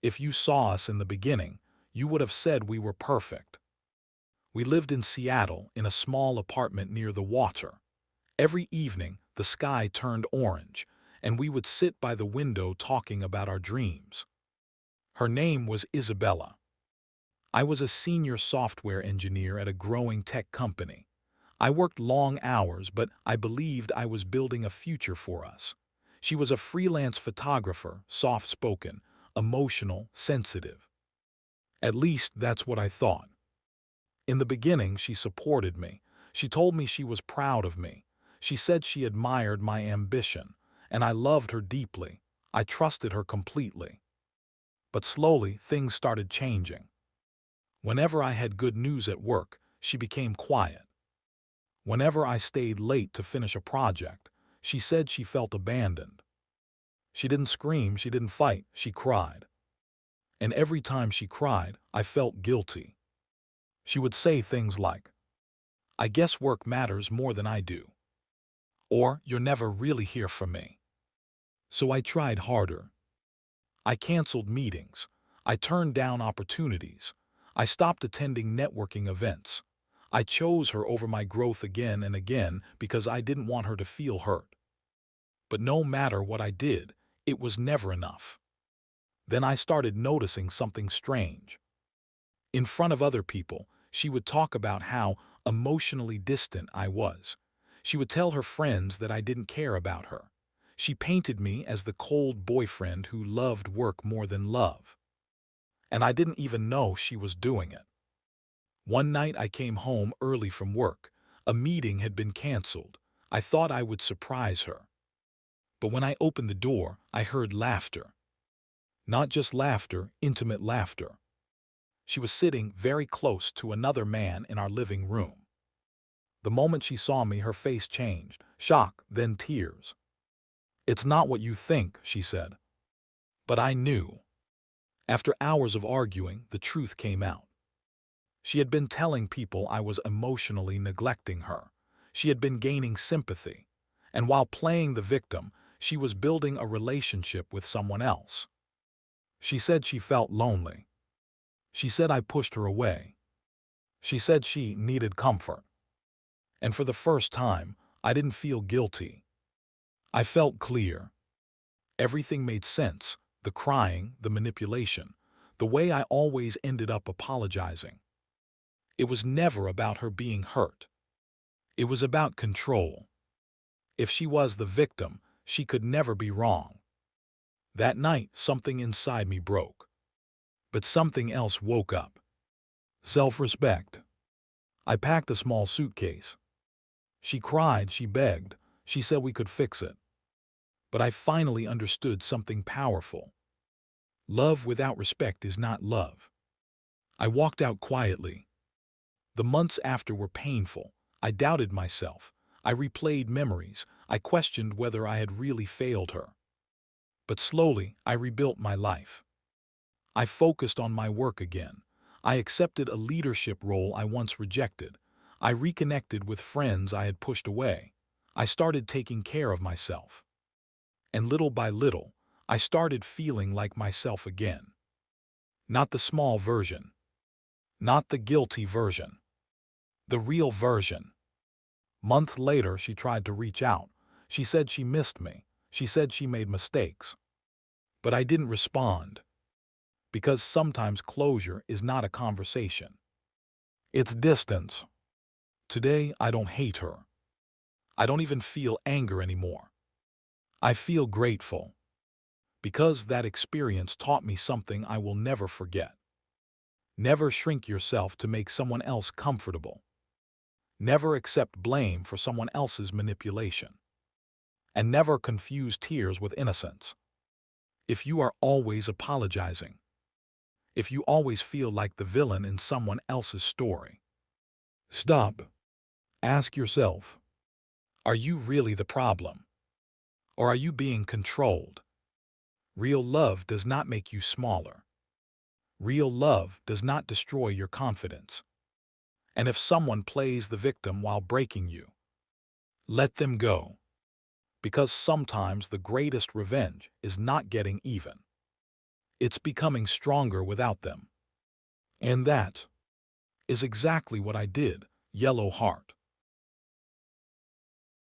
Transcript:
If you saw us in the beginning, you would have said we were perfect. We lived in Seattle in a small apartment near the water. Every evening, the sky turned orange, and we would sit by the window talking about our dreams. Her name was Isabella. I was a senior software engineer at a growing tech company. I worked long hours, but I believed I was building a future for us. She was a freelance photographer, soft-spoken, emotional, sensitive. At least that's what I thought. In the beginning, she supported me. She told me she was proud of me. She said she admired my ambition, and I loved her deeply. I trusted her completely. But slowly, things started changing. Whenever I had good news at work, she became quiet. Whenever I stayed late to finish a project, she said she felt abandoned. She didn't scream, she didn't fight, she cried. And every time she cried, I felt guilty. She would say things like, "I guess work matters more than I do." Or, "You're never really here for me." So I tried harder. I canceled meetings. I turned down opportunities. I stopped attending networking events. I chose her over my growth again and again because I didn't want her to feel hurt. But no matter what I did, it was never enough. Then I started noticing something strange. In front of other people, she would talk about how emotionally distant I was. She would tell her friends that I didn't care about her. She painted me as the cold boyfriend who loved work more than love. And I didn't even know she was doing it. One night I came home early from work. A meeting had been canceled. I thought I would surprise her. But when I opened the door, I heard laughter. Not just laughter, intimate laughter. She was sitting very close to another man in our living room. The moment she saw me, her face changed. Shock, then tears. "It's not what you think," she said. But I knew. After hours of arguing, the truth came out. She had been telling people I was emotionally neglecting her. She had been gaining sympathy. And while playing the victim, she was building a relationship with someone else. She said she felt lonely. She said I pushed her away. She said she needed comfort. And for the first time, I didn't feel guilty. I felt clear. Everything made sense, the crying, the manipulation, the way I always ended up apologizing. It was never about her being hurt. It was about control. If she was the victim, she could never be wrong. That night, something inside me broke. But something else woke up. Self-respect. I packed a small suitcase. She cried, she begged, she said we could fix it. But I finally understood something powerful. Love without respect is not love. I walked out quietly. The months after were painful. I doubted myself. I replayed memories. I questioned whether I had really failed her. But slowly, I rebuilt my life. I focused on my work again. I accepted a leadership role I once rejected. I reconnected with friends I had pushed away. I started taking care of myself. And little by little, I started feeling like myself again. Not the small version. Not the guilty version. The real version. Months later, she tried to reach out. She said she missed me. She said she made mistakes. But I didn't respond. Because sometimes closure is not a conversation. It's distance. Today, I don't hate her. I don't even feel anger anymore. I feel grateful. Because that experience taught me something I will never forget. Never shrink yourself to make someone else comfortable. Never accept blame for someone else's manipulation. And never confuse tears with innocence. If you are always apologizing, if you always feel like the villain in someone else's story, stop. Ask yourself, are you really the problem? Or are you being controlled? Real love does not make you smaller. Real love does not destroy your confidence. And if someone plays the victim while breaking you, let them go. Because sometimes the greatest revenge is not getting even. It's becoming stronger without them. And that is exactly what I did, Yellow Heart.